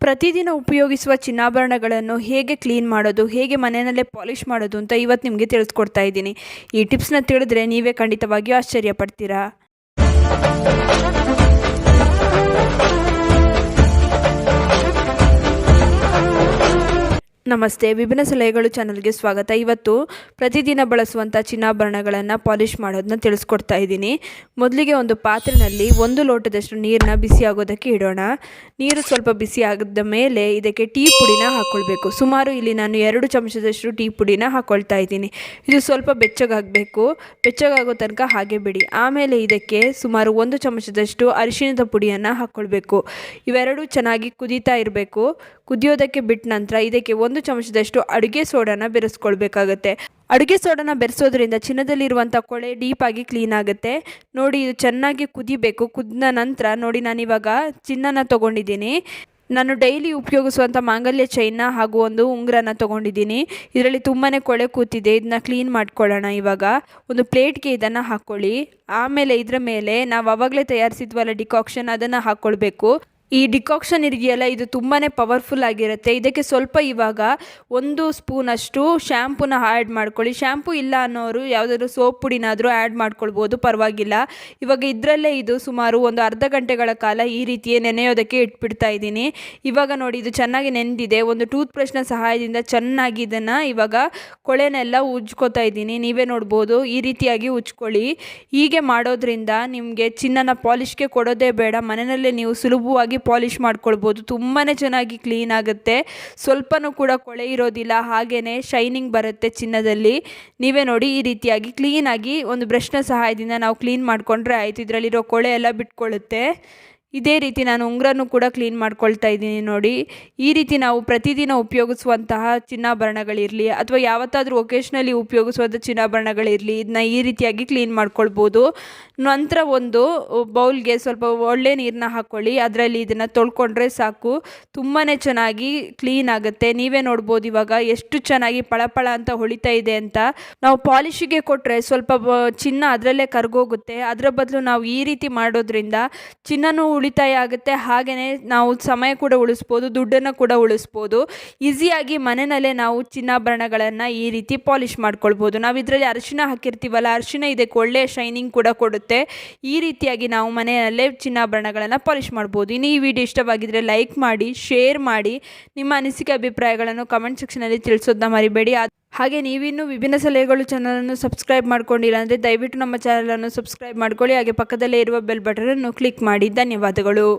ಪ್ರತಿದಿನ ಉಪಯೋಗಿಸುವ ಚಿನ್ನಾಭರಣಗಳನ್ನು ಹೇಗೆ ಕ್ಲೀನ್ ಮಾಡೋದು, ಹೇಗೆ ಮನೆಯಲ್ಲೇ ಪಾಲಿಷ್ ಮಾಡೋದು ಅಂತ ಇವತ್ತು ನಿಮಗೆ ತಿಳಿಸ್ಕೊಡ್ತಾ ಇದ್ದೀನಿ. ಈ ಟಿಪ್ಸ್ನ ತಿಳಿದ್ರೆ ನೀವೇ ಖಂಡಿತವಾಗಿಯೂ ಆಶ್ಚರ್ಯ ಪಡ್ತೀರಾ. ನಮಸ್ತೆ, ವಿಭಿನ್ನ ಸಲಹೆಗಳು ಚಾನಲ್ಗೆ ಸ್ವಾಗತ. ಇವತ್ತು ಪ್ರತಿದಿನ ಬಳಸುವಂಥ ಚಿನ್ನಾಭರಣಗಳನ್ನು ಪಾಲಿಷ್ ಮಾಡೋದನ್ನ ತಿಳಿಸ್ಕೊಡ್ತಾ ಇದ್ದೀನಿ. ಮೊದಲಿಗೆ ಒಂದು ಪಾತ್ರೆಯಲ್ಲಿ 1 ಲೋಟದಷ್ಟು ನೀರನ್ನ ಬಿಸಿ ಆಗೋದಕ್ಕೆ ಇಡೋಣ. ನೀರು ಸ್ವಲ್ಪ ಬಿಸಿ ಆಗಿದ ಮೇಲೆ ಇದಕ್ಕೆ ಟೀ ಪುಡಿನ ಹಾಕ್ಕೊಳ್ಬೇಕು. ಸುಮಾರು ಇಲ್ಲಿ ನಾನು 2 ಚಮಚದಷ್ಟು ಟೀ ಪುಡಿನ ಹಾಕ್ಕೊಳ್ತಾ ಇದ್ದೀನಿ. ಇದು ಸ್ವಲ್ಪ ಬೆಚ್ಚಗಾಗಬೇಕು. ಬೆಚ್ಚಗಾಗೋ ತನಕ ಹಾಗೆ ಬಿಡಿ. ಆಮೇಲೆ ಇದಕ್ಕೆ ಸುಮಾರು 1 ಚಮಚದಷ್ಟು ಅರಿಶಿಣದ ಪುಡಿಯನ್ನು ಹಾಕ್ಕೊಳ್ಬೇಕು. ಇವೆರಡೂ ಚೆನ್ನಾಗಿ ಕುದೀತಾ ಇರಬೇಕು. ಕುದಿಯೋದಕ್ಕೆ ಬಿಟ್ಟ ನಂತರ ಇದಕ್ಕೆ 1 ಚಮಚದಷ್ಟು ಅಡುಗೆ ಸೋಡಾನ ಬೆರೆಸ್ಕೊಳ್ಬೇಕಾಗತ್ತೆ. ಅಡುಗೆ ಸೋಡಾನ ಬೆರೆಸೋದ್ರಿಂದ ಚಿನ್ನದಲ್ಲಿರುವಂಥ ಕೊಳೆ ಡೀಪಾಗಿ ಕ್ಲೀನ್ ಆಗುತ್ತೆ. ನೋಡಿ, ಇದು ಚೆನ್ನಾಗಿ ಕುದಿಬೇಕು. ಕುದಿದ ನಂತರ ನೋಡಿ, ನಾನಿವಾಗ ಚಿನ್ನನ ತೊಗೊಂಡಿದ್ದೀನಿ. ನಾನು ಡೈಲಿ ಉಪಯೋಗಿಸುವಂಥ ಮಾಂಗಲ್ಯ ಚೈನ್ನ ಹಾಗೂ ಒಂದು ಉಂಗುರನ ತೊಗೊಂಡಿದ್ದೀನಿ. ಇದರಲ್ಲಿ ತುಂಬಾ ಕೊಳೆ ಕೂತಿದೆ. ಇದನ್ನ ಕ್ಲೀನ್ ಮಾಡ್ಕೊಳ್ಳೋಣ. ಇವಾಗ ಒಂದು ಪ್ಲೇಟ್ಗೆ ಇದನ್ನು ಹಾಕ್ಕೊಳ್ಳಿ. ಆಮೇಲೆ ಇದರ ಮೇಲೆ ನಾವು ಆವಾಗಲೇ ತಯಾರಿಸಿದ್ವಲ್ಲ ಡಿಕಾಕ್ಷನ್, ಅದನ್ನು ಹಾಕ್ಕೊಳ್ಬೇಕು. ಈ ಡಿಕಾಕ್ಷನ್ ಇದೆಯಲ್ಲ, ಇದು ತುಂಬಾ ಪವರ್ಫುಲ್ ಆಗಿರುತ್ತೆ. ಇದಕ್ಕೆ ಸ್ವಲ್ಪ ಇವಾಗ 1 ಸ್ಪೂನಷ್ಟು ಶ್ಯಾಂಪೂನ ಆ್ಯಡ್ ಮಾಡ್ಕೊಳ್ಳಿ. ಶ್ಯಾಂಪೂ ಇಲ್ಲ ಅನ್ನೋರು ಯಾವುದಾದ್ರೂ ಸೋಪ್ ಪುಡಿನಾದರೂ ಆ್ಯಡ್ ಮಾಡ್ಕೊಳ್ಬೋದು, ಪರವಾಗಿಲ್ಲ. ಇವಾಗ ಇದರಲ್ಲೇ ಇದು ಸುಮಾರು ಒಂದು ಅರ್ಧ ಗಂಟೆಗಳ ಕಾಲ ಈ ರೀತಿಯೇ ನೆನೆಯೋದಕ್ಕೆ ಇಟ್ಬಿಡ್ತಾ ಇದ್ದೀನಿ. ಇವಾಗ ನೋಡಿ, ಇದು ಚೆನ್ನಾಗಿ ನೆನೆದಿದೆ. ಒಂದು ಟೂತ್ ಬ್ರಷ್ನ ಸಹಾಯದಿಂದ ಚೆನ್ನಾಗಿ ಇದನ್ನು ಇವಾಗ ಕೊಳೆನೆಲ್ಲ ಉಜ್ಕೋತಾ ಇದ್ದೀನಿ. ನೀವೇ ನೋಡ್ಬೋದು, ಈ ರೀತಿಯಾಗಿ ಉಜ್ಕೊಳ್ಳಿ. ಹೀಗೆ ಮಾಡೋದ್ರಿಂದ ನಿಮಗೆ ಚಿನ್ನನ ಪಾಲಿಷ್ಗೆ ಕೊಡೋದೇ ಬೇಡ, ಮನೆಯಲ್ಲೇ ನೀವು ಸುಲಭವಾಗಿ ಪಾಲಿಷ್ ಮಾಡ್ಕೊಳ್ಬೋದು. ತುಂಬಾ ಚೆನ್ನಾಗಿ ಕ್ಲೀನ್ ಆಗುತ್ತೆ. ಸ್ವಲ್ಪನೂ ಕೂಡ ಕೊಳೆ ಇರೋದಿಲ್ಲ, ಹಾಗೇನೆ ಶೈನಿಂಗ್ ಬರುತ್ತೆ ಚಿನ್ನದಲ್ಲಿ. ನೀವೇ ನೋಡಿ, ಈ ರೀತಿಯಾಗಿ ಕ್ಲೀನಾಗಿ ಒಂದು ಬ್ರಷ್ನ ಸಹಾಯದಿಂದ ನಾವು ಕ್ಲೀನ್ ಮಾಡಿಕೊಂಡ್ರೆ ಆಯಿತು. ಇದರಲ್ಲಿರೋ ಕೊಳೆ ಎಲ್ಲ ಬಿಟ್ಕೊಳ್ಳುತ್ತೆ. ಇದೇ ರೀತಿ ನಾನು ಉಂಗುರನೂ ಕೂಡ ಕ್ಲೀನ್ ಮಾಡ್ಕೊಳ್ತಾ ಇದ್ದೀನಿ. ನೋಡಿ, ಈ ರೀತಿ ನಾವು ಪ್ರತಿದಿನ ಉಪಯೋಗಿಸುವಂತಹ ಚಿನ್ನಾಭರಣಗಳಿರಲಿ ಅಥವಾ ಯಾವತ್ತಾದರೂ ಒಕೇಶ್ನಲಿ ಉಪಯೋಗಿಸುವಂಥ ಚಿನ್ನಾಭರಣಗಳಿರಲಿ, ಇದನ್ನ ಈ ರೀತಿಯಾಗಿ ಕ್ಲೀನ್ ಮಾಡ್ಕೊಳ್ಬೋದು. ನಂತರ ಒಂದು ಬೌಲ್ಗೆ ಸ್ವಲ್ಪ ಒಳ್ಳೆ ನೀರನ್ನ ಹಾಕ್ಕೊಳ್ಳಿ. ಅದರಲ್ಲಿ ಇದನ್ನು ತೊಳ್ಕೊಂಡ್ರೆ ಸಾಕು. ತುಂಬಾ ಚೆನ್ನಾಗಿ ಕ್ಲೀನ್ ಆಗುತ್ತೆ. ನೀವೇ ನೋಡ್ಬೋದು ಇವಾಗ ಎಷ್ಟು ಚೆನ್ನಾಗಿ ಪಳಪಳ ಅಂತ ಹೊಳಿತಾ ಇದೆ ಅಂತ. ನಾವು ಪಾಲಿಷಿಗೆ ಕೊಟ್ಟರೆ ಸ್ವಲ್ಪ ಚಿನ್ನ ಅದರಲ್ಲೇ ಕರಗೋಗುತ್ತೆ. ಅದರ ಬದಲು ನಾವು ಈ ರೀತಿ ಮಾಡೋದ್ರಿಂದ ಚಿನ್ನನೂ ಉಳಿತಾಯ ಆಗುತ್ತೆ, ಹಾಗೆಯೇ ನಾವು ಸಮಯ ಕೂಡ ಉಳಿಸ್ಬೋದು, ದುಡ್ಡನ್ನು ಕೂಡ ಉಳಿಸ್ಬೋದು. ಈಸಿಯಾಗಿ ಮನೆಯಲ್ಲೇ ನಾವು ಚಿನ್ನಾಭರಣಗಳನ್ನು ಈ ರೀತಿ ಪಾಲಿಷ್ ಮಾಡ್ಕೊಳ್ಬೋದು. ನಾವು ಇದರಲ್ಲಿ ಅರಿಶಿಣ ಹಾಕಿರ್ತೀವಲ್ಲ, ಅರಿಶಿಣ ಇದಕ್ಕೆ ಒಳ್ಳೆಯ ಶೈನಿಂಗ್ ಕೂಡ ಕೊಡುತ್ತೆ. ಈ ರೀತಿಯಾಗಿ ನಾವು ಮನೆಯಲ್ಲೇ ಚಿನ್ನಾಭರಣಗಳನ್ನು ಪಾಲಿಷ್ ಮಾಡ್ಬೋದು. ಇನ್ನು ಈ ವಿಡಿಯೋ ಇಷ್ಟವಾಗಿದ್ದರೆ ಲೈಕ್ ಮಾಡಿ, ಶೇರ್ ಮಾಡಿ, ನಿಮ್ಮ ಅನಿಸಿಕೆ ಅಭಿಪ್ರಾಯಗಳನ್ನು ಕಮೆಂಟ್ ಸೆಕ್ಷನಲ್ಲಿ ತಿಳಿಸೋದನ್ನ ಮರಿಬೇಡಿ. ಹಾಗೆ ನೀವಿನ್ನೂ ವಿಭಿನ್ನ ಸಲಹೆಗಳು ಚಾನಲನ್ನು ಸಬ್ಸ್ಕ್ರೈಬ್ ಮಾಡ್ಕೊಂಡಿಲ್ಲ ಅಂದರೆ ದಯವಿಟ್ಟು ನಮ್ಮ ಚಾನಲನ್ನು ಸಬ್ಸ್ಕ್ರೈಬ್ ಮಾಡ್ಕೊಳ್ಳಿ. ಹಾಗೆ ಪಕ್ಕದಲ್ಲೇ ಇರುವ ಬೆಲ್ ಬಟನನ್ನು ಕ್ಲಿಕ್ ಮಾಡಿ. ಧನ್ಯವಾದಗಳು.